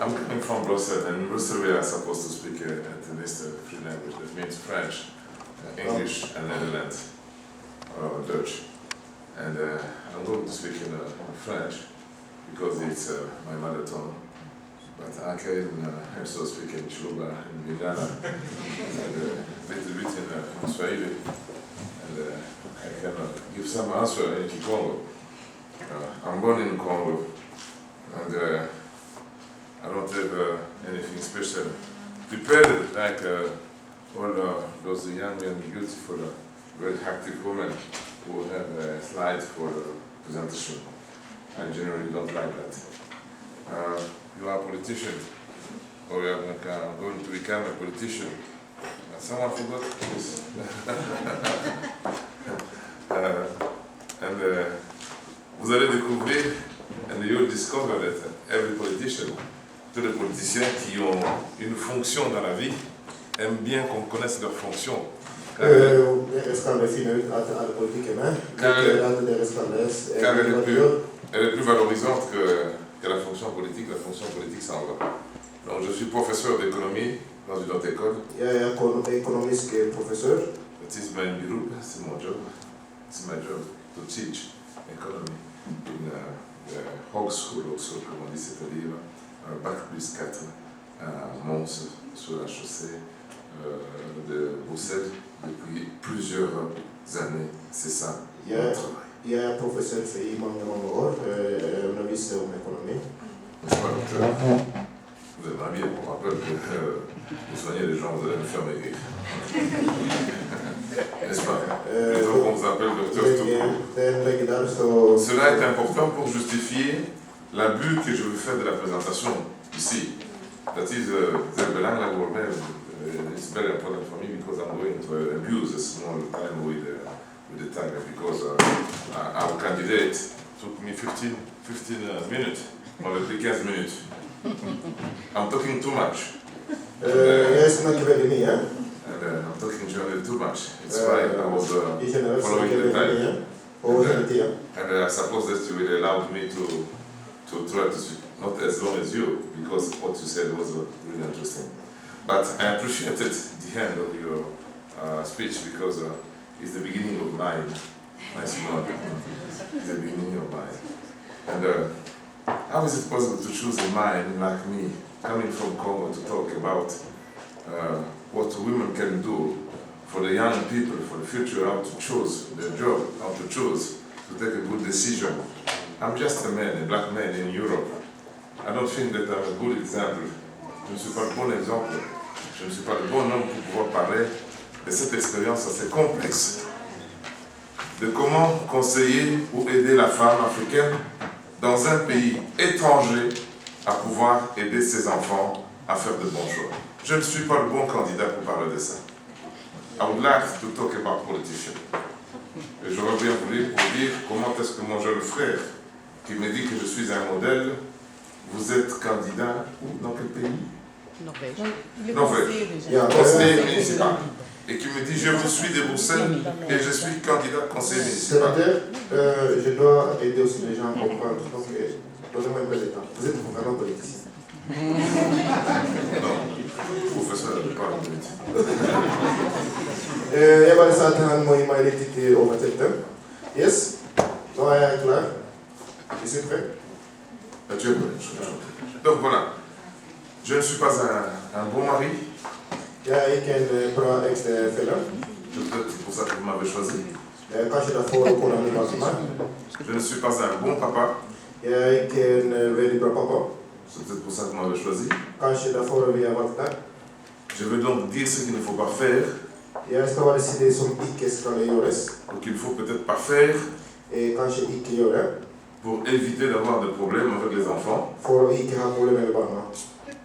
I'm coming from Brussels, and in Brussels we are supposed to speak at least a free language. That means French, English, and Netherlands, or Dutch. And I'm going to speak in French because it's my mother tongue. But I can also speak in Chiluba, in Lingala, and a little bit in Swahili. And I can give some answer in Congo. I'm born in Congo, and I don't have anything special prepared like all those young and beautiful, very active women who have slides for the presentation. I generally don't like that. You are a politician, or you are going to become a politician. Someone forgot this. Vous allez découvrir, and you'll discover that every politician, tous les politiciens qui ont une fonction dans la vie, aiment bien qu'on connaisse leur fonction. Car elle est plus valorisante que la fonction politique. La fonction politique, ça en va. Donc, je suis professeur d'économie dans une autre école. Économiste professeur. It is my job. C'est mon job. It's my job to teach economy in the Hog School also, comme on dit, c'est-à-dire Bac plus 4 à Mons, sur la chaussée de Bruxelles, depuis plusieurs années. C'est ça, mon travail. Il y a un professeur qui est Mangamangor, un novice en économie. N'est-ce pas, docteur? Vous êtes bien, on rappelle que vous soignez les gens, vous allez me faire maigrir. N'est-ce pas? Et donc on vous appelle docteur tout court. Cela est important pour justifier la but que je veux faire de la présentation ici. That is the language word. It's very important for me because I'm going to abuse a small time with the time because our candidate took me 15 minutes, on l'a pris 15 minutes. I'm talking too much. Yes, not very me, hein? And I'm talking generally too much. It's why I was following the time. And I suppose that you really allowed me to try to speak, not as long as you, because what you said was really interesting. But I appreciated the end of your speech because it's the beginning of mine. Nice one. It's the beginning of mine. And how is it possible to choose a mind like me, coming from Congo, to talk about what women can do for the young people, for the future, how to choose their job, how to choose to take a good decision? I'm just a man, a black man in Europe. I don't think that I'm a good example. Je ne suis pas le bon exemple. Je ne suis pas le bon homme pour pouvoir parler de cette expérience assez complexe, de comment conseiller ou aider la femme africaine dans un pays étranger à pouvoir aider ses enfants à faire de bons choix. Je ne suis pas le bon candidat pour parler de ça. I would like to talk about politicians. Et j'aurais bien voulu pour dire comment est-ce que mon jeune frère, qui me dit que je suis un modèle, vous êtes candidat dans quel pays? Norvège. Norvège. Conseiller municipal. Et qui me dit je vous suis de Bruxelles et je suis candidat conseiller municipal. C'est-à-dire, je dois aider aussi les gens à comprendre. Donc, donnez-moi un peu de temps. Vous êtes vraiment politicien. Non, professeur de parle politique. Jag bara sa att han må vara lite övertälten. Yes? Då är jag klar. Är du prêt? Donc voilà, je ne suis pas un bon mari. Jag är inte en bra ex-fälla. Peut-être pour ça que vous m'avez choisi. Kanske därför att kolla min mamma. Je ne suis pas un bon papa. Jag är inte en väldigt bra pappa. C'est peut-être pour ça que vous m'avez choisi. Kanske därför vi har valt det. Je veux donc dire ce qu'il ne faut pas faire. Jag ska vara det som icke ska göras. Ou qu'il ne faut peut-être pas faire. Kanske icke göra. Pour éviter d'avoir des problèmes avec les enfants. För att icke ha problem med barnen.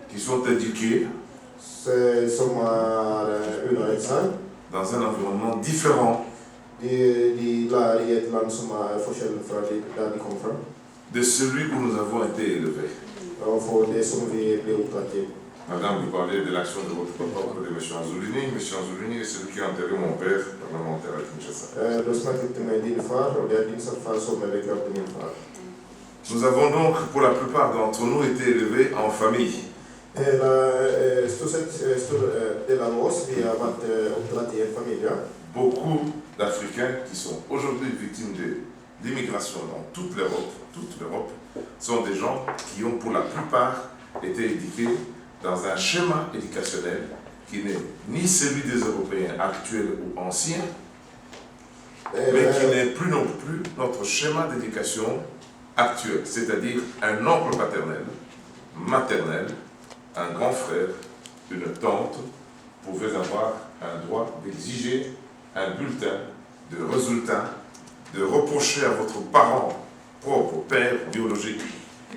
Qui sont éduqués. Som undervisar. Dans un environnement différent. De lär i ett land som är forskjelligt från där de kommer från. De celui où nous avons été élevés. Och för det som vi blir uppdrag till. Madame, vous parlez de l'action de votre papa auprès de M. Anzolini. M. Anzolini est celui qui a enterré mon père parlementaire à Kinshasa. Du snackade med din far och det är din far som är begravd min far. Nous avons donc, pour la plupart d'entre nous, été élevés en famille. Beaucoup d'Africains qui sont aujourd'hui victimes de l'immigration dans toute l'Europe, sont des gens qui ont pour la plupart été éduqués dans un schéma éducationnel qui n'est ni celui des Européens actuels ou anciens, mais qui n'est plus non plus notre schéma d'éducation actuel, c'est-à-dire un oncle paternel, maternel, un grand frère, une tante pouvaient avoir un droit d'exiger un bulletin de résultat, de reprocher à votre parent, propre père biologique,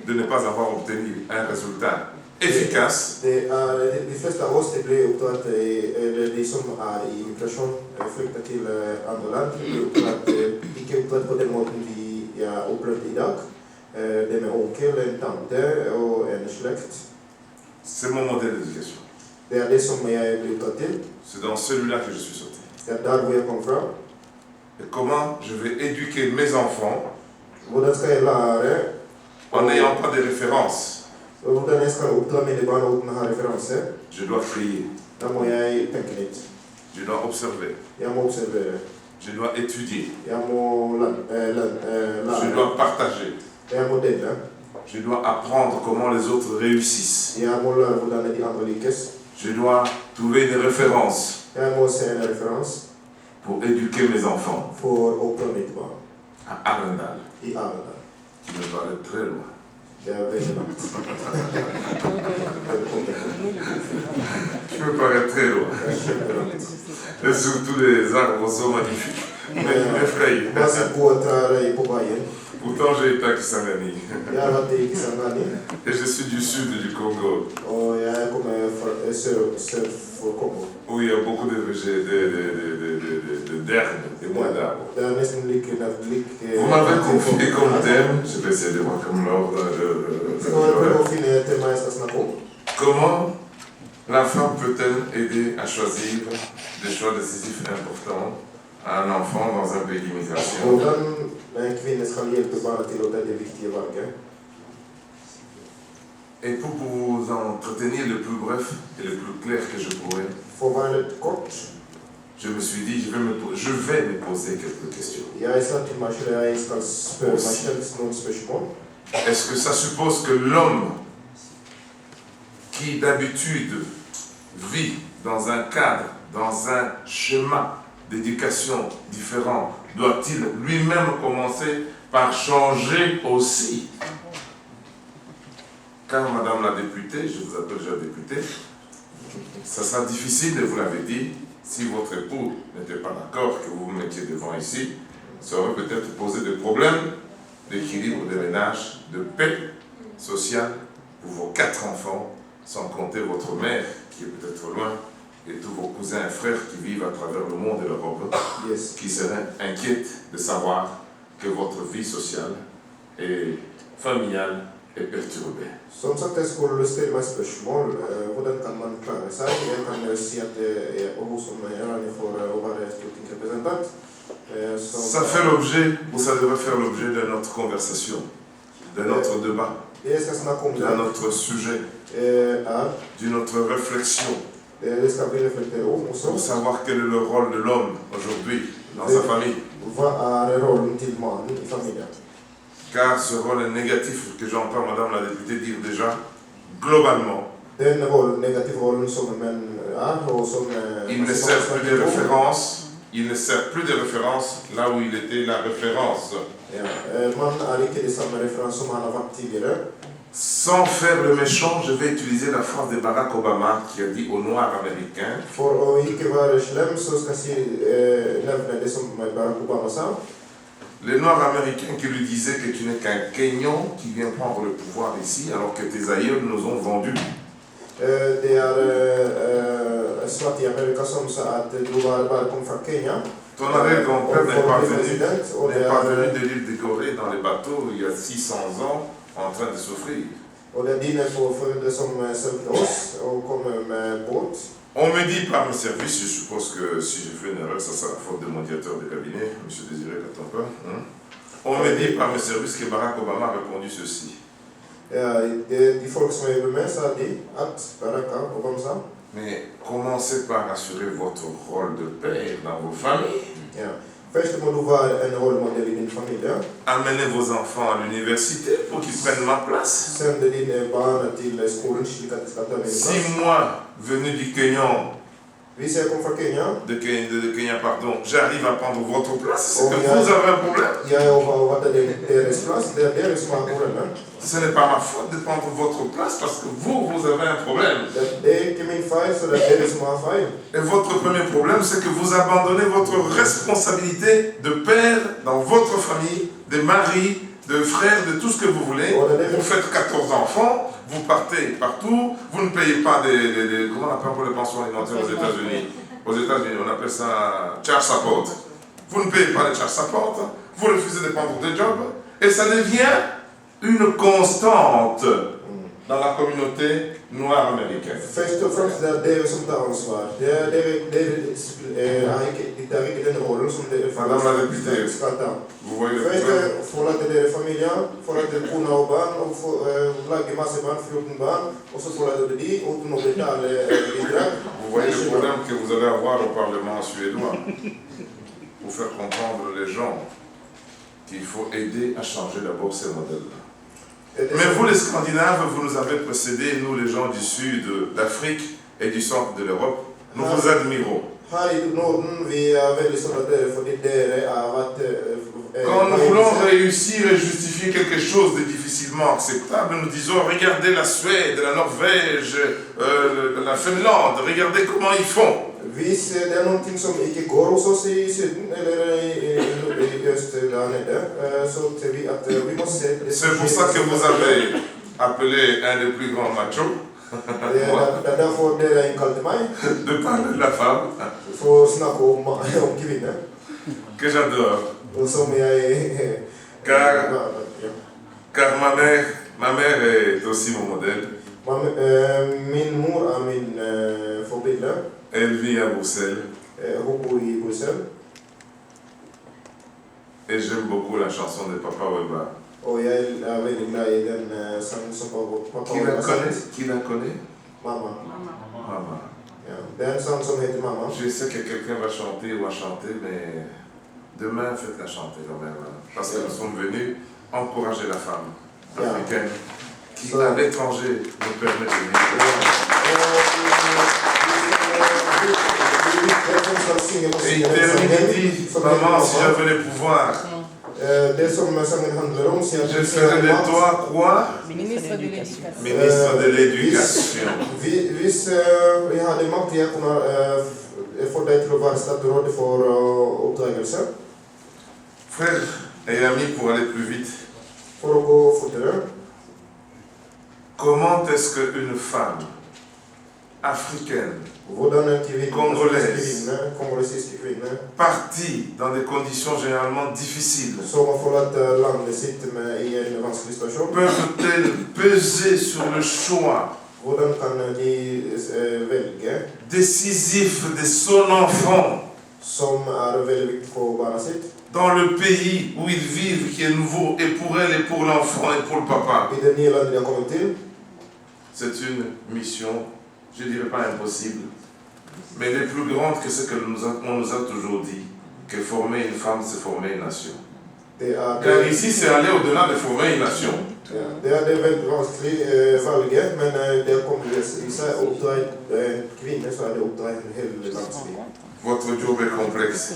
de ne pas avoir obtenu un résultat efficace. De flesta av oss blir opptatt, eller de som i immigration flykter til andre land, blir ikke opptatt på den måten vi har opplevd i dag. Det med onkel, en tante og en slekt. C'est mon modèle d'éducation. Det det som jeg blir opptatt til. C'est dans celui-là que je suis sorti. Det der hvor jeg kom fra. Et comment je vais éduquer mes enfants Hvordan skal jeg lære en n'ayant pas de référence? Hvordan jeg skal oppdra mine barn uten å ha referanse? Je dois prier. Da må jeg tenke litt. Je dois observer. Jeg må observere. Je dois étudier. Jeg må lære. Je dois partager. Jeg må dele. Je dois apprendre comment les autres réussissent. Jeg må lære hvordan de andre lykkes. Je dois trouver une référence Jeg må se en referanse pour éduquer mes enfants for å oppdra mitt barn à Arendal, i Arendal. qui me paraît très loin. Det veldig langt. Qui me paraît très loin. Det kjempelangt. Et surtout les arbres sont magnifiques. Mais ils m'effrayent. Masse gode trær på veien. Pourtant, j'ai été à Kisangani. Jeg har vært i Kisangani, Et je suis du sud du Congo, og jeg kommer fra sør for Kongo. où il y a beaucoup de d'herbes et moins d'arbres. Det nesten like Vous m'avez confié comme thème, je vais essayer de voir comme l'ordre comment la femme peut-elle aider à choisir des choix décisifs importants à un enfant dans un pays d'immigration? Hvordan en kvinne skal hjelpe barna til å ta det viktige valget? Et pour vous entretenir le plus bref et le plus clair que je pourrais, For å være litt kort, je me suis dit, je vais me poser quelques questions. jeg sa til meg selv at jeg skal spørre meg selv noen spørsmål. Est-ce que ça suppose que l'homme qui d'habitude vit dans un cadre, dans un schéma d'éducation différent, doit-il lui-même commencer par changer aussi? Car Madame la députée, je vous appelle déjà députée, ça sera difficile, et vous l'avez dit, si votre époux n'était pas d'accord que vous vous mettiez devant ici, ça aurait peut-être posé des problèmes d'équilibre des ménages, de paix sociale pour vos 4 enfants, sans compter votre mère qui est peut-être loin, et tous vos cousins et frères qui vivent à travers le monde et l'Europe, qui seraient inquiets de savoir que votre vie sociale et familiale est perturbée. Som sagt, jeg skulle stille meg spørsmål. Hvordan kan man klare seg? Jeg kan si at jeg er hun som er enig for å være stortingsrepresentant. Ça fait l'objet, ou ça devrait faire l'objet de notre conversation, de notre débat, de notre sujet, de notre réflexion, pour savoir quel est le rôle de l'homme aujourd'hui dans sa famille. Car ce rôle est négatif que j'entends Madame la députée dire déjà, globalement, il ne sert plus de référence. Il ne sert plus de référence là où il était la référence. Sans faire le méchant, je vais utiliser la phrase de Barack Obama qui a dit aux Noirs américains les Noirs américains qui lui disaient que tu n'es qu'un Kenyan qui vient prendre le pouvoir ici alors que tes aïeux nous ont vendus. Svart i Amerika som sa att du bara kom från Kenya. Ton arrière-grand-père n'est pas venu de l'île de Gorée dans les bateaux il y a 600 ans en train de souffrir. Och det är dina förfäder som sökte oss och kom med båt. On me dit par mes services, je suppose que si je fais une erreur, ça sera la faute de mon directeur de cabinet, M. Désiré Katampa. On me dit par mes services que Barack Obama a répondu ceci. De folk som jobber med, sa de at Baraka Obama. Mais commencez par assurer votre rôle de père dans vos familles. Ja. Først må du være en rollemodell i din familie. Amenez vos enfants à l'université pour qu'ils prennent ma place. Send dine barn til skolen slik at de skal ta min plass. Si moi, venu du Kenya, Hvis jeg kommer fra Kenya, de Kenya, pardon, j'arrive à prendre votre place, c'est que vous avez un problème. jeg har tatt deres plass, det er dere som har problemet. Ce n'est pas ma faute de prendre votre place parce que vous avez un problème. Det er ikke min feil, så det er dere som har feil. Et votre premier problème, c'est que vous abandonnez votre responsabilité de père dans votre famille, de mari, de frère, de tout ce que vous voulez. Vous faites 14 enfants, vous partez partout, vous ne payez pas comment on appelle pour les pensions alimentaires aux États-Unis? Aux États-Unis, on appelle ça child support. Vous ne payez pas les child support, vous refusez de prendre des jobs, et ça devient une constante dans la communauté noire américaine. Først og fremst det er dere som tar ansvar. Det er ikke den rollen som dere skal ta. Først forlater dere familien, forlater kona og barn, og lager masse barn, 14 barn, og så forlater de uten å betale bidrag. Vous voyez le problème que vous allez avoir au Parlement suédois pour faire comprendre les gens qu'il faut aider à changer d'abord ces modèles-là. Mais vous les Scandinaves, vous nous avez précédés, nous les gens du sud d'Afrique et du centre de l'Europe, nous vous admirons. Quand nous voulons réussir et justifier quelque chose de difficilement acceptable, nous disons regardez la Suède, la Norvège, la Finlande, regardez comment ils font. Hvis det er noe som ikke går hos oss i Syden eller i øst der nede, så tror vi at vi må se det. C'est pour ça que vous avez appelé un des plus grands machos. Det er derfor dere innkalte meg. De parler de la femme. For å snakke om kvinner. Que j'adore. Og som jeg... Car ma mère est aussi mon modèle. Min mor er min forbilde. Elle vit à Bruxelles. Hun bor i Bruxelles. Et j'aime beaucoup la chanson de Papa Wemba. Og jeg er veldig glad i den sangen som Papa Wemba sang. Qui la connaît? Mamma. Mamma. Ja, det er en sang som heter Mamma. Je sais que quelqu'un va chanter ou va chanter, mais demain faites-la chanter quand même. Parce que nous sommes venus encourager la femme africaine qui à l'étranger nous permet de vivre. Et il termine et dit, maman, si j'avais le pouvoir, je ferais de toi quoi? Ministre de l'éducation. Ministre de l'éducation. Hvis vi hadde makt, jeg kunne få deg til å være statsråd for oppdagelse. Frère et amis, pour aller plus vite. For å gå fortere. Comment est-ce qu'une femme africaine, congolaise, partie dans des conditions généralement difficiles, peuvent-elles peser sur le choix décisif de son enfant dans le pays où ils vivent, qui est nouveau, et pour elle, et pour l'enfant, et pour le papa? C'est une mission, je ne dirais pas impossible, mais elle est plus grande que ce qu'on nous a toujours dit, que former une femme, c'est former une nation. Car ici, c'est aller au-delà de former une nation. Votre job est complexe.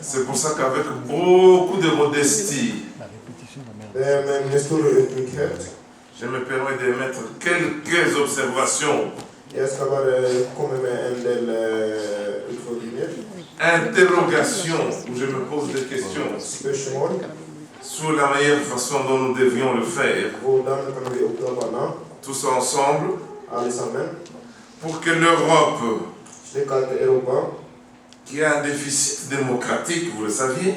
C'est pour ça qu'avec beaucoup de modestie, je me permets de mettre quelques observations, interrogations, où je me pose des questions sur la meilleure façon dont nous devions le faire, tous ensemble, pour que l'Europe, qui a un déficit démocratique, vous le saviez,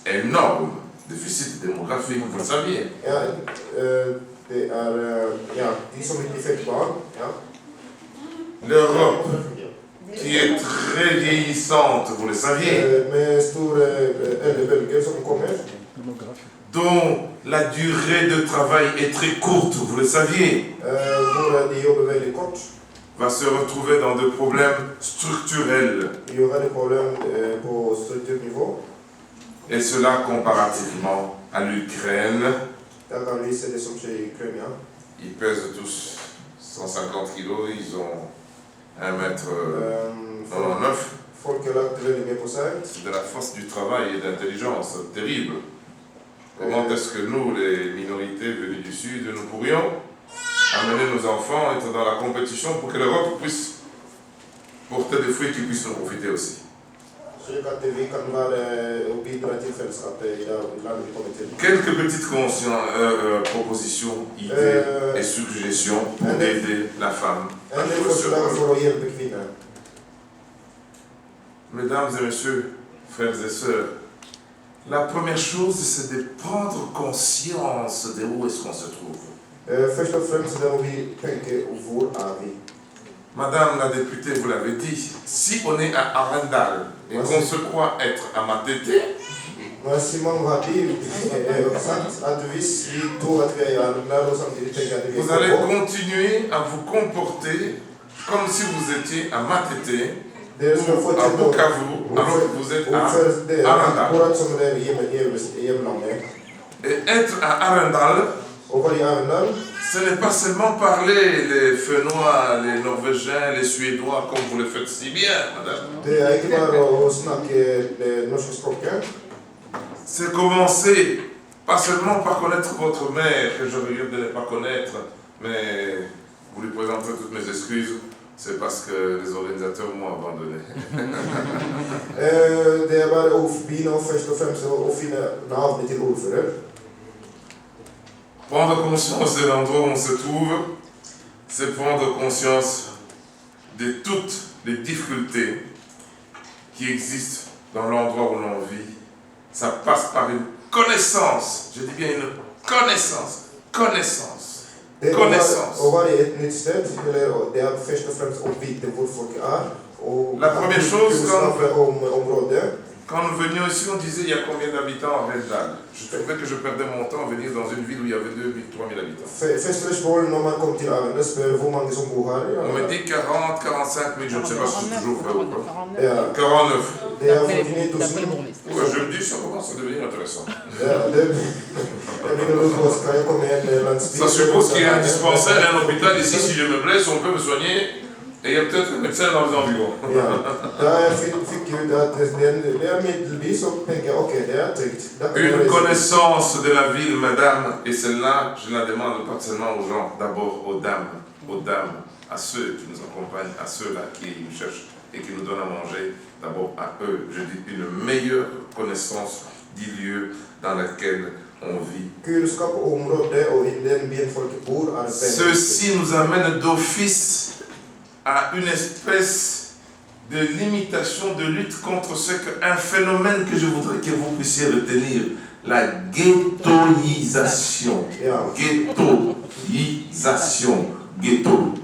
énorme, déficit démographique, vous le saviez. L'Europe, qui est très vieillissante, vous le saviez. dont la durée de travail est très courte, vous le saviez, va se retrouver dans des problèmes structurels. Il y aura des problèmes pour structure niveau. Et cela comparativement à l'Ukraine. Ils pèsent tous 150 kilos, ils ont 1m99. C'est de la force du travail et d'intelligence terrible. Comment est-ce que nous, les minorités venues du Sud, nous pourrions amener nos enfants, être dans la compétition pour que l'Europe puisse porter des fruits qui puissent nous profiter aussi. Quelques petites propositions, idées et suggestions pour aider la femme à jouer ce rôle. Mesdames et messieurs, frères et sœurs, la première chose, c'est de prendre conscience de où est-ce qu'on se trouve. Madame la députée, vous l'avez dit, si on est à Arendal et qu'on se croit être à Matete, vous allez continuer à vous comporter comme si vous étiez à Matete ou à Bukavu, alors que vous êtes à Arendal. Et être à Arendal, ce n'est pas seulement parler les Fénois, les Norvégiens, les Suédois, comme vous le faites si bien, madame. C'est commencer, pas seulement par connaître votre mère, que je regrette de ne pas connaître, mais vous lui présentez toutes mes excuses, c'est parce que les organisateurs m'ont abandonné. Prendre conscience de l'endroit où on se trouve, c'est prendre conscience de toutes les difficultés qui existent dans l'endroit où l'on vit. Ça passe par une connaissance, je dis bien une connaissance. La première chose, quand nous venions ici, on disait il y a combien d'habitants à Vendal. Je trouvais que je perdais mon temps à venir dans une ville où il y avait 2 000, 3 000 habitants. On me dit 40, 45 000, je ne sais pas si c'est toujours vrai ou pas. 49. Ouais, je me dis, ça commence à devenir intéressant. Ça suppose qu'il y a un dispensaire et un hôpital ici, si je me blesse, on peut me soigner. Et il y a peut-être un médecin dans les environs. Une connaissance de la ville, madame, et celle-là, je la demande pas seulement aux gens, d'abord aux dames, à ceux qui nous accompagnent, à ceux-là qui nous cherchent et qui nous donnent à manger, d'abord à eux, je dis une meilleure connaissance du lieu dans lequel on vit. Ceci nous amène d'office à une espèce de limitation, de lutte contre un phénomène que je voudrais que vous puissiez retenir, la ghettoisation. Ghettoisation. Ghetto.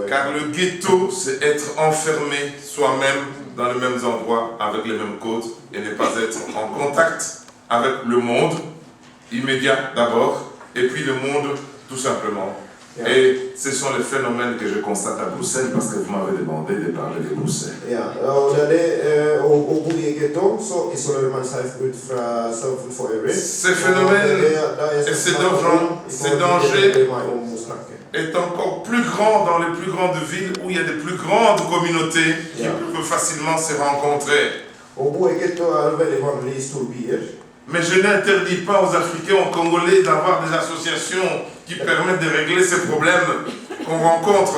Car le ghetto, c'est être enfermé soi-même dans les mêmes endroits, avec les mêmes codes, et ne pas être en contact avec le monde immédiat d'abord, et puis le monde tout simplement. Et ce sont les phénomènes que je constate à Bruxelles, parce que vous m'avez demandé de parler de Bruxelles. Ces phénomènes et ces dangers est encore plus grand dans les plus grandes villes où il y a des plus grandes communautés qui peuvent facilement se rencontrer. Mais je n'interdis pas aux Africains, aux Congolais d'avoir des associations qui permettent de régler ces problèmes qu'on rencontre.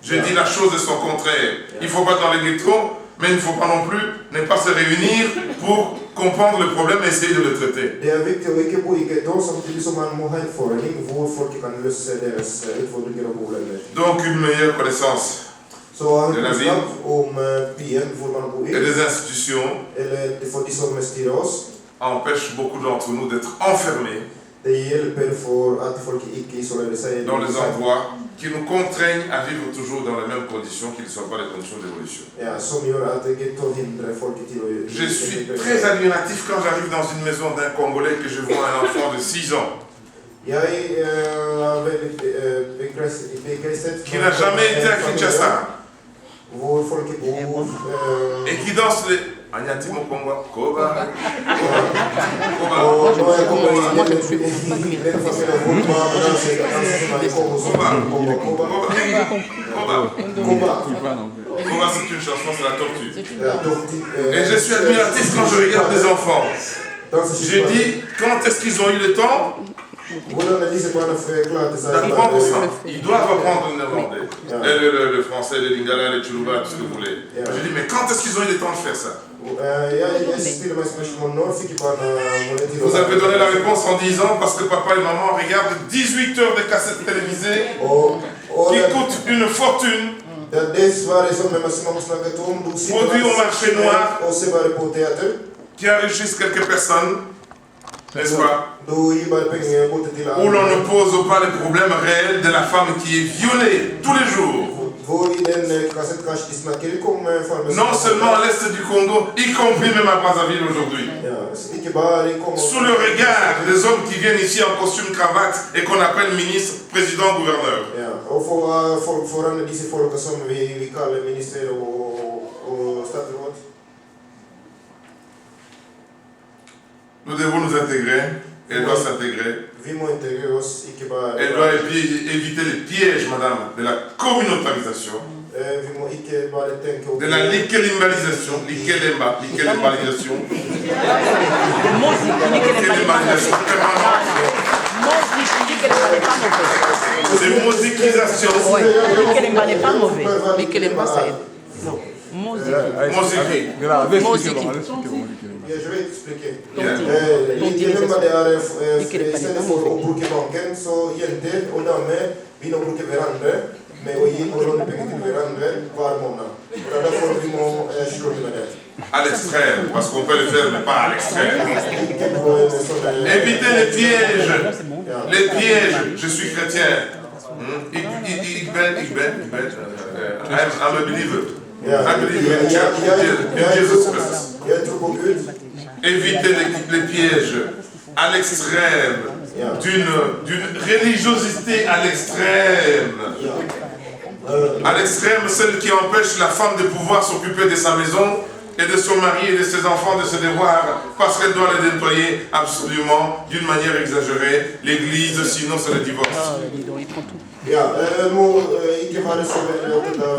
Je dis la chose de son contraire. Il ne faut pas dans les ghettos, mais il ne faut pas non plus ne pas se réunir pour comprendre le problème et essayer de le traiter. Donc une meilleure connaissance de la ville et des institutions empêche beaucoup d'entre nous d'être enfermés dans les endroits qui nous contraignent à vivre toujours dans les mêmes conditions, qui ne soient pas les conditions d'évolution. Je suis très admiratif quand j'arrive dans une maison d'un Congolais que je vois un enfant de 6 ans. Qui n'a jamais été à Kinshasa. Et qui danse les... Anyatimo Kongo, Koba. Koba, c'est une chanson, c'est la tortue. Et je suis admiratif quand je regarde des enfants. Je dis, quand est-ce qu'ils ont eu le temps d'apprendre ça? Ils doivent apprendre le néerlandais, le français, le lingala, le tchoulouba, tout ce que vous voulez. Je dis, mais quand est-ce qu'ils ont eu le temps de faire ça? Vous avez donné la réponse en disant parce que papa et maman regardent 18 heures de cassettes télévisées qui coûtent une fortune, produits au marché noir, qui enrichissent quelques personnes, n'est-ce pas? Où l'on ne pose pas les problèmes réels de la femme qui est violée tous les jours. Non seulement à l'est du Congo, y compris même à Brazzaville aujourd'hui. Sous le regard des hommes qui viennent ici en costume cravate et qu'on appelle ministre, président, gouverneur. Nous devons nous intégrer. Elle doit s'intégrer. Elle doit éviter les pièges, madame, de la communautarisation, de la liquelimbalisation, de mosiquisation. Je vais expliquer. À l'extrême, parce qu'on peut le faire, mais pas à l'extrême. Évitez les pièges. Les pièges, je suis chrétien. I'm a believer. I believe in Jesus Christ. Évitez les pièges à l'extrême, d'une religiosité à l'extrême. À l'extrême, celle qui empêche la femme de pouvoir s'occuper de sa maison et de son mari et de ses enfants, de ses devoirs, parce qu'elle doit les nettoyer absolument d'une manière exagérée. L'église, sinon c'est le divorce.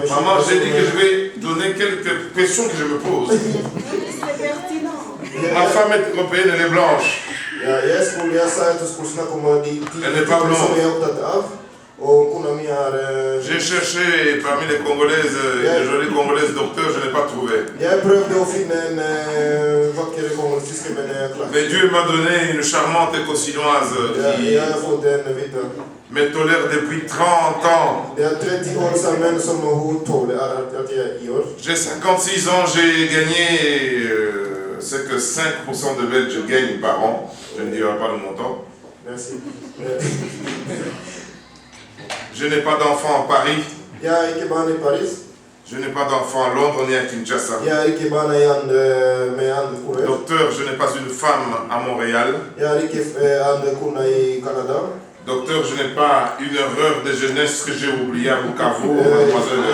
Maman, j'ai dit que je vais donner quelques questions que je me pose. Ma femme est européenne, elle est blanche. Elle n'est pas blanche. J'ai cherché parmi les Congolaises, les jolies Congolaises docteurs, je n'ai pas trouvé. Mais Dieu m'a donné une charmante éco-chinoise qui me tolère depuis 30 ans. J'ai 56 ans, j'ai gagné ce que 5% de Belges gagnent par an. Je ne dirai pas le montant. Merci. Je n'ai pas d'enfant à Paris. Je n'ai pas d'enfant à Londres ni à Kinshasa. Docteur, je n'ai pas une femme à Montréal. Docteur, je n'ai pas une erreur de jeunesse que j'ai oubliée à Bukavu, mademoiselle.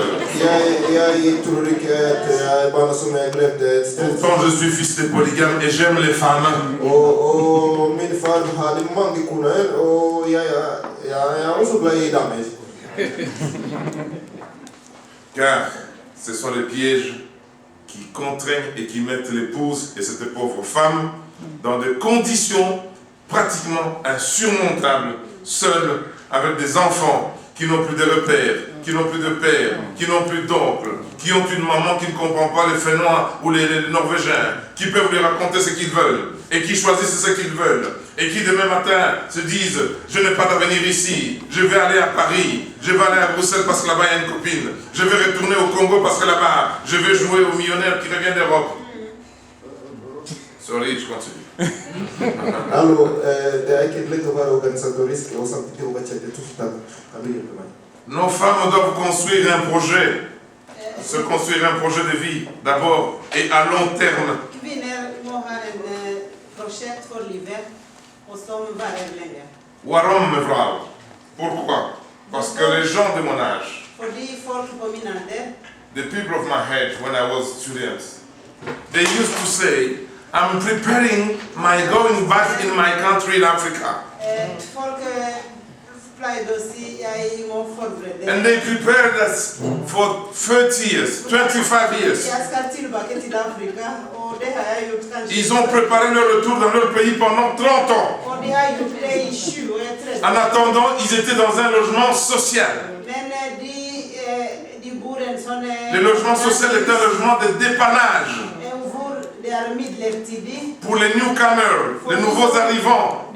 Pourtant, je suis fils de polygame et j'aime les femmes. Car ce sont les pièges qui contraignent et qui mettent l'épouse et cette pauvre femme dans des conditions pratiquement insurmontables, seules, avec des enfants qui n'ont plus de repères, qui n'ont plus de père, qui n'ont plus d'oncle, qui ont une maman qui ne comprend pas les Finnois ou les Norvégiens, qui peuvent lui raconter ce qu'ils veulent et qui choisissent ce qu'ils veulent et qui demain matin se disent « Je n'ai pas d'avenir ici, je vais aller à Paris, je vais aller à Bruxelles parce que là-bas il y a une copine, je vais retourner au Congo parce que là-bas je vais jouer aux millionnaires qui reviennent d'Europe. » Sorry, je continue. Alors, nos femmes doivent construire un projet, se construire un projet de vie d'abord et à long terme. Warom mevrouw. Pourquoi? Parce que les gens de mon âge, the people of my age when I was student, they used to say, I'm preparing my going back in my country in Africa. And they prepared us for 30 years, 25 years. Ils ont préparé leur retour dans leur pays pendant 30 ans. En attendant, ils étaient dans un logement social. Le logement social est un logement de dépannage pour les newcomers, les nouveaux arrivants.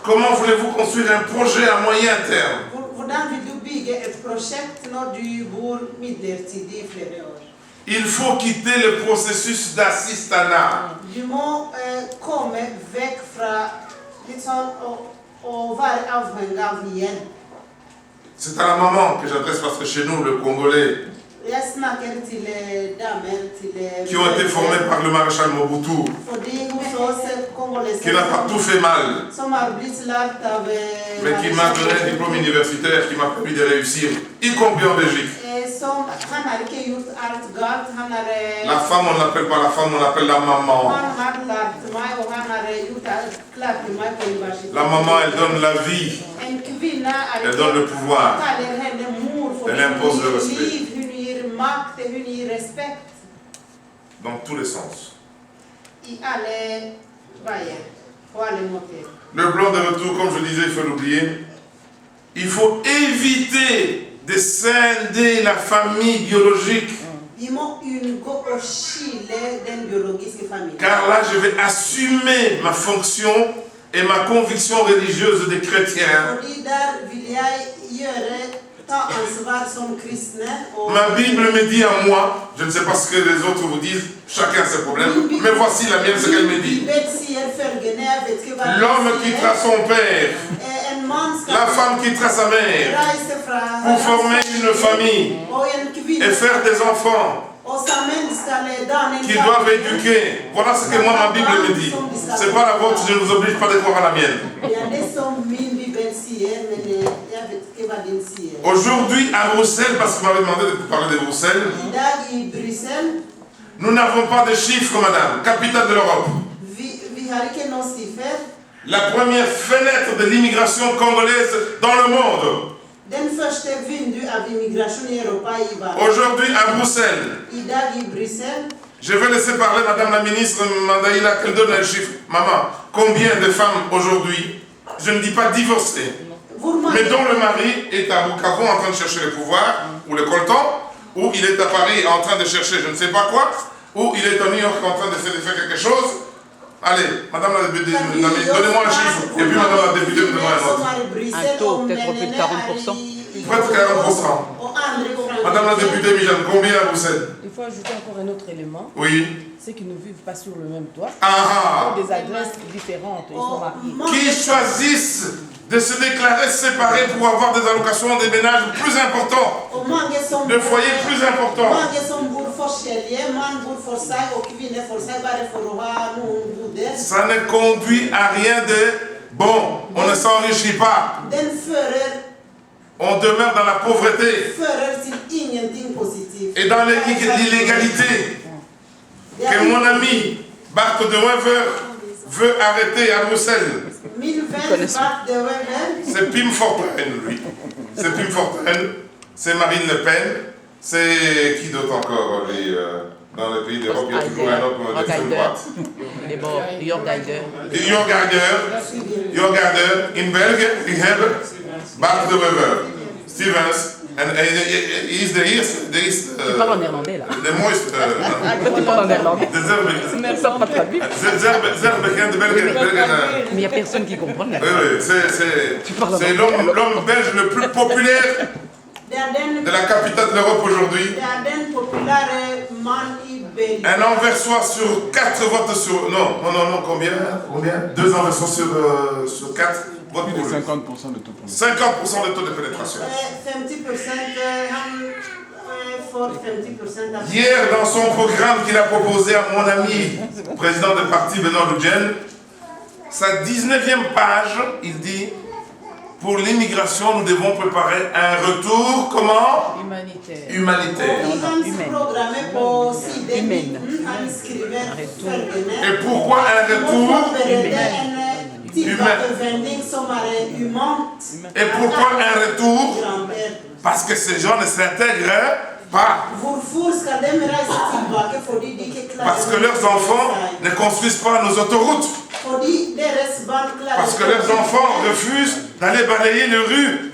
Comment voulez-vous construire un projet à moyen terme? Il faut quitter le processus d'assistanat. C'est à la maman que j'adresse parce que chez nous, le Congolais, qui ont été formés par le maréchal Mobutu, qui n'a pas tout fait mal, mais qui m'a donné un diplôme universitaire qui m'a permis de réussir, y compris en Belgique. La femme, on n'appelle pas la femme, on l'appelle la maman. La maman, elle donne la vie, elle donne le pouvoir, elle impose le respect. Dans tous les sens. Le blanc de retour, comme je disais, il faut l'oublier. Il faut éviter de scinder la famille biologique. Car là, je vais assumer ma fonction et ma conviction religieuse des chrétiens. Ma Bible me dit à moi, je ne sais pas ce que les autres vous disent, chacun ses problèmes, mais voici la mienne, ce qu'elle me dit. L'homme quittera son père, la femme quittera sa mère, pour former une famille et faire des enfants qui doivent éduquer. Voilà ce que moi ma Bible me dit. C'est pas la vôtre, je ne vous oblige pas de croire à la mienne. Aujourd'hui à Bruxelles, parce que vous m'avez demandé de parler de Bruxelles, nous n'avons pas de chiffres, madame, capitale de l'Europe. La première fenêtre de l'immigration congolaise dans le monde. Aujourd'hui à Bruxelles, je vais laisser parler madame la ministre Mandaïla qu'elle donne un chiffre. Maman, combien de femmes aujourd'hui, je ne dis pas divorcées, mais dont le mari est à Bukavu en train de chercher le pouvoir, ou le coltan, ou il est à Paris en train de chercher je ne sais pas quoi, ou il est à New York en train de faire quelque chose. Allez, madame la députée, donnez-moi un chiffre, et puis madame la députée, donnez-moi un autre. Un taux, peut-être plus de 40%. Presque 40%. Madame la députée Mijan, combien à Bruxelles? Il faut ajouter encore un autre élément. Oui. Ceux qui ne vivent pas sur le même toit. Ah. Ils ont des adresses différentes. Ils sont mariés. Qui choisissent de se déclarer séparés pour avoir des allocations, des ménages plus importants, de foyers plus importants. Ça ne conduit à rien de bon. On ne s'enrichit pas. On demeure dans la pauvreté et dans l'illégalité. Que mon ami Bart de Wever veut arrêter à Bruxelles. C'est Pim Fortuyn, lui. C'est Pim Fortuyn, c'est Marine Le Pen, c'est qui d'autre encore dans les pays d'Europe, il y a toujours un autre d'extrême droite. Jörg Haider. Jörg Haider. In België, we hebben Bart de Wever, Stevens. And he's the east. Tu parles en néerlandais là. The most. Tu parles en néerlandais. Mais il n'y a personne qui comprend. Oui, c'est l'homme belge le plus populaire de la capitale de l'Europe aujourd'hui. Un anversoir sur 4 votes sur... Non, combien 2 anversoirs sur 4 votes pour lui. 50% de taux. 50% de taux de pénétration. 50%. Hier, dans son programme qu'il a proposé à mon ami, président du parti Benoît Loudjen, sa 19e page, il dit, pour l'immigration, nous devons préparer un retour, comment? Humanitaire. Humanitaire. Humaine. Et pourquoi un retour humain? Et pourquoi un retour? Parce que ces gens ne s'intègrent pas. Parce que leurs enfants ne construisent pas nos autoroutes. Parce que leurs enfants refusent d'aller balayer les rues.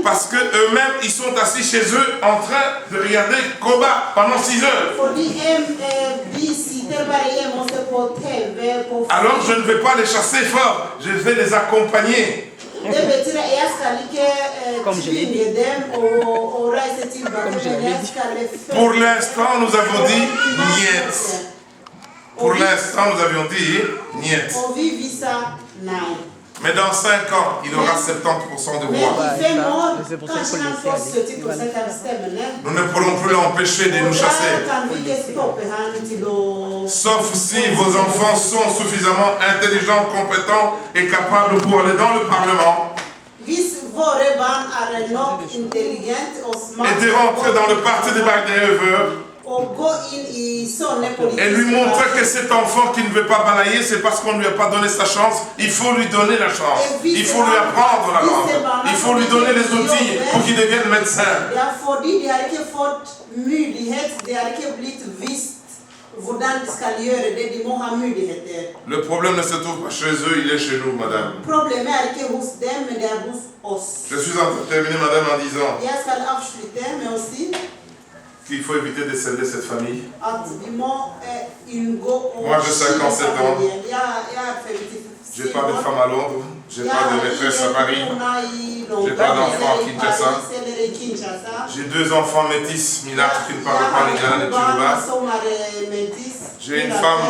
Parce qu'eux-mêmes, ils sont assis chez eux en train de regarder Koba pendant 6 heures. Alors je ne vais pas les chasser fort, je vais les accompagner. Comme je l'ai dit. Pour l'instant, nous avons dit niet. Pour l'instant, nous avions dit niet. Mais dans 5 ans, il aura 70% de voix. Nous ne pourrons plus l'empêcher de nous chasser. Sauf si vos enfants sont suffisamment intelligents, compétents et capables pour aller dans le Parlement. Et de rentrer dans le parti de Bagdad et lui montrer que cet enfant qui ne veut pas balayer, c'est parce qu'on ne lui a pas donné sa chance. Il faut lui donner la chance. Il faut lui apprendre la langue. Il faut lui donner les outils pour qu'il devienne médecin. Le problème ne se trouve pas chez eux, il est chez nous, madame. Je suis en train de terminer, madame, en disant qu'il faut éviter de sceller cette famille. Moi, j'ai 57 ans. J'ai pas de femme à Londres. J'ai pas de maîtresse à Paris. J'ai pas d'enfant à Kinshasa. J'ai 2 enfants métis, Milat, qui ne parlent pas Lingala ni Tchouba. J'ai une femme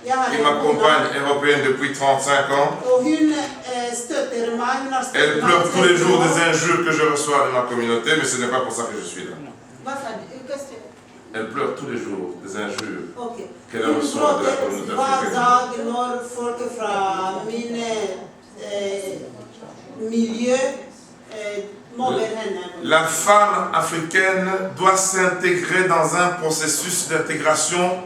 qui m'accompagne, européenne, depuis 35 ans. Elle pleure tous les jours des injures que je reçois de ma communauté, mais ce n'est pas pour ça que je suis là. Elle pleure tous les jours des injures qu'elle reçoit de la communauté africaine. La femme africaine doit s'intégrer dans un processus d'intégration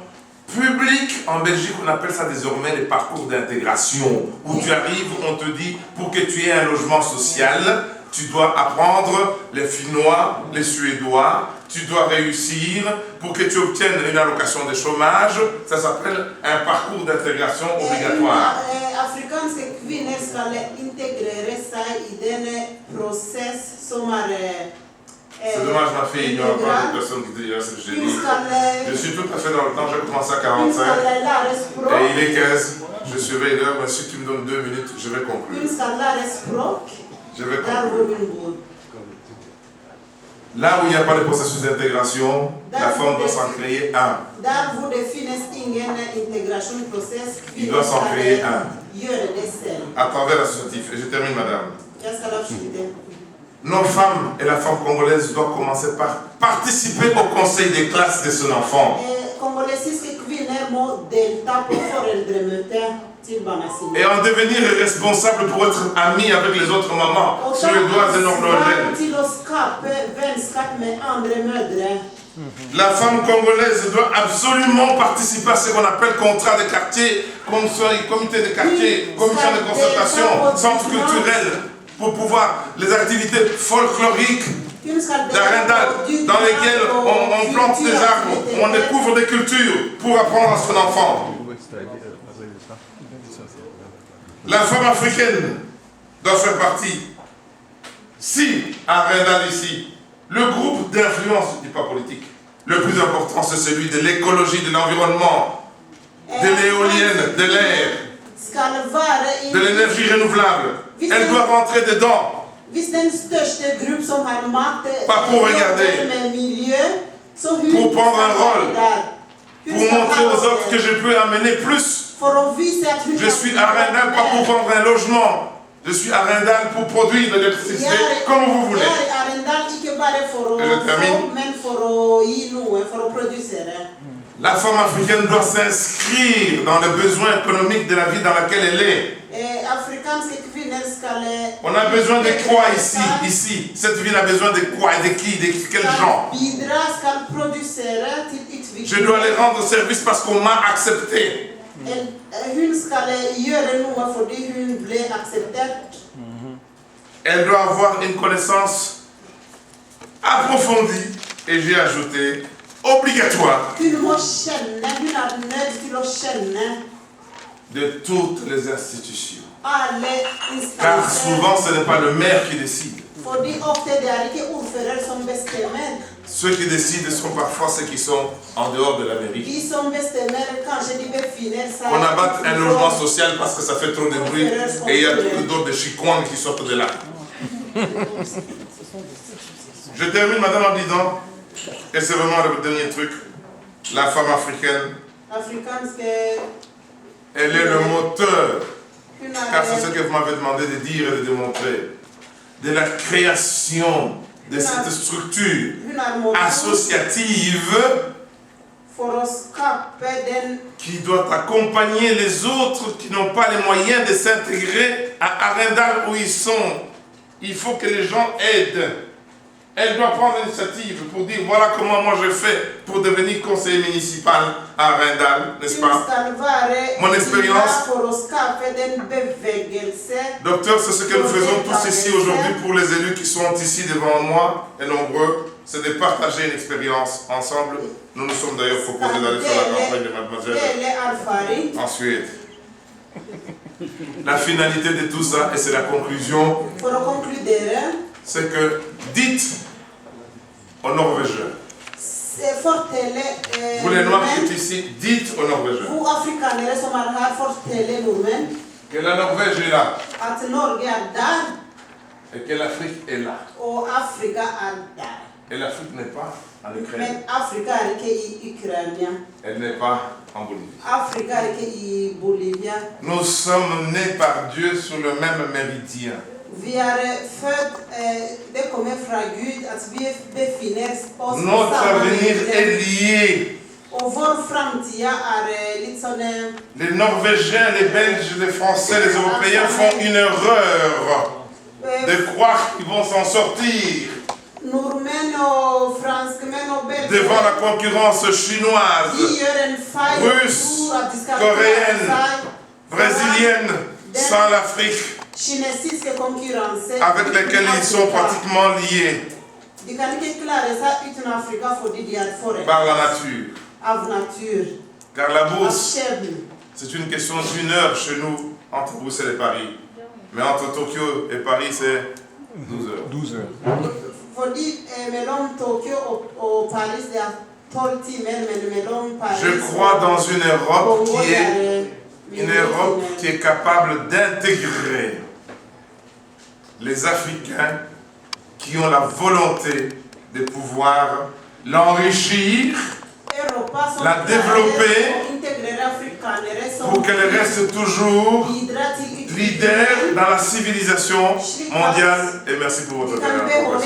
public. En Belgique, on appelle ça désormais les parcours d'intégration. Où tu arrives, on te dit, pour que tu aies un logement social, tu dois apprendre les Finnois, les Suédois, tu dois réussir pour que tu obtiennes une allocation de chômage. Ça s'appelle un parcours d'intégration obligatoire. C'est dommage, ma fille, il n'y aura pas de personne qui dira ce que j'ai dit. Je suis tout à fait dans le temps, j'ai commencé à 45 et il est 15. Je surveille l'heure, mais si tu me donnes 2 minutes, je vais conclure. Je vais conclure. Là où il n'y a pas de processus d'intégration, la femme doit s'en créer un. Il doit s'en créer un. À travers l'associatif. Et je termine, madame. Nos femmes et la femme congolaise doivent commencer par participer au conseil des classes de son enfant. Et en devenir responsable pour être ami avec les autres mamans suédoises et norvégiennes. La femme congolaise doit absolument participer à ce qu'on appelle contrat de quartier, comité de quartier, commission de concertation, centre culturel, pour pouvoir les activités folkloriques d'Arendal, dans lesquelles on plante des arbres, on découvre des cultures pour apprendre à son enfant. La femme africaine doit faire partie. Si, à Arendal ici, le groupe d'influence, je ne dis pas politique, le plus important c'est celui de l'écologie, de l'environnement, de l'éolienne, de l'air, de l'énergie renouvelable. Elle doit rentrer dedans. Pas pour regarder. Pour prendre un rôle. Pour montrer aux autres que je peux amener plus. Je suis à Rindal pas pour prendre un logement. Je suis à Rindal pour produire de l'électricité comme vous voulez. Et je termine. La femme africaine doit s'inscrire dans les besoins économiques de la vie dans laquelle elle est. On a besoin de quoi ici? Cette ville a besoin de quoi et de qui? De quel genre? Je dois les rendre service parce qu'on m'a accepté. Elle doit avoir une connaissance approfondie et j'ai ajouté obligatoire de toutes les institutions. Car souvent ce n'est pas le maire qui décide. Ceux qui décident sont parfois ceux qui sont en dehors de la mairie. On abatte un logement social parce que ça fait trop de bruit et il y a d'autres de chicoines qui sortent de là. Je termine, madame, en disant, et c'est vraiment le dernier truc, la femme africaine, elle est le moteur, car c'est ce que vous m'avez demandé de dire et de démontrer, de la création de cette structure associative qui doit accompagner les autres qui n'ont pas les moyens de s'intégrer à Rindal où ils sont. Il faut que les gens aident. Elle doit prendre l'initiative pour dire voilà comment moi je fais pour devenir conseiller municipal à Rindal, n'est-ce pas? Mon expérience. Docteur, c'est ce que nous faisons tous ici aujourd'hui pour les élus qui sont ici devant moi et nombreux, c'est de partager une expérience ensemble. Nous nous sommes d'ailleurs proposés d'aller faire la campagne de mademoiselle. Ensuite, la finalité de tout ça, et c'est la conclusion, c'est que dites aux Norvégiens. Vous les Noirs qui êtes ici, dites aux Norvégiens que la Norvège est là et que l'Afrique est là. Et l'Afrique n'est pas en Ukraine. Elle n'est pas en Bolivie. Nous sommes nés par Dieu sur le même méridien. Notre avenir est lié. Les Norvégiens, les Belges, les Français, les Européens font une erreur de croire qu'ils vont s'en sortir devant la concurrence chinoise, russe, coréenne, brésilienne, sans l'Afrique, avec lesquels ils sont pratiquement liés par la nature. Car la bourse, c'est une question d'une heure chez nous, entre Bruxelles et Paris. Mais entre Tokyo et Paris, c'est 12 heures. 12 heures. Je crois dans une Europe qui est capable d'intégrer les Africains qui ont la volonté de pouvoir l'enrichir, la développer pour qu'elle reste toujours leader dans la civilisation mondiale. Et merci pour votre attention.